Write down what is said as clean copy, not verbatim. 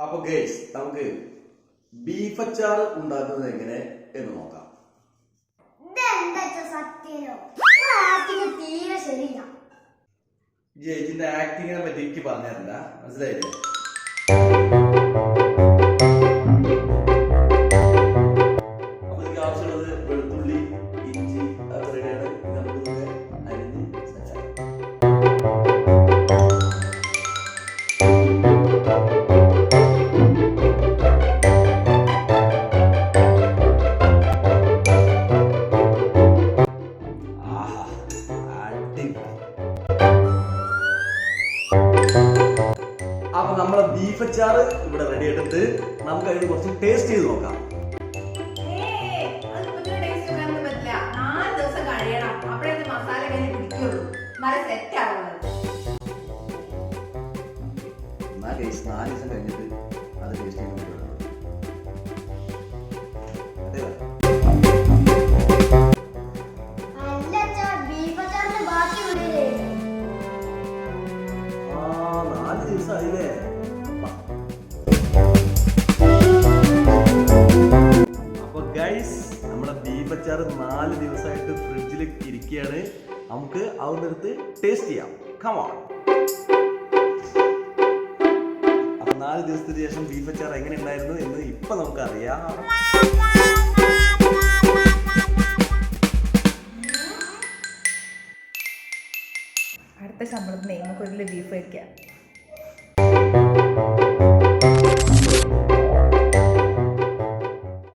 അപ്പൊ ഗൈസ് നമുക്ക് ബീഫ് അച്ചാർ ഉണ്ടാക്കുന്നത് എങ്ങനെ എന്ന് നോക്കാം. ഇതിന്റെ ആക്ടിങ്ങിനെ പറ്റി എനിക്ക് പറഞ്ഞില്ല, മനസ്സിലായില്ലേ? അപ്പൊ ഇതിക്ക് ആവശ്യമുള്ളത് വെളുത്തുള്ളി, ഇഞ്ചി, അത്രയാണ്. നമുക്ക് അരിഞ്ഞ് സെറ്റാക്കാം. അപ്പൊ നമ്മളെ ബീഫ് അച്ചാർ ഇവിടെ റെഡി ആയിട്ടുണ്ട്. നമുക്ക് അതിന് കുറച്ച് ടേസ്റ്റ് ചെയ്ത് നോക്കാം. എന്നാ ഗൈസ് 4 ദിവസം കഴിഞ്ഞിട്ട് അത് ടേസ്റ്റ് ചെയ്ത് നോക്കാം. അപ്പൊ ഗൈസ് നമ്മുടെ ബീഫ് അച്ചാർ 4 ദിവസമായിട്ട് ഫ്രിഡ്ജിൽ ഇരിക്കുകയാണ്. നമുക്ക് അവിടുന്ന് ടേസ്റ്റ് ചെയ്യാം. Come on. അപ്പൊ 4 ദിവസത്തിന് ശേഷം ബീഫ് അച്ചാർ എങ്ങനെ ഉണ്ടായിരുന്നു എന്ന് ഇപ്പൊ നമുക്ക് അറിയാം. അടുത്ത ശമ്പളത്തിന് നമുക്ക് ഒരു ബീഫ് കഴിക്കാം.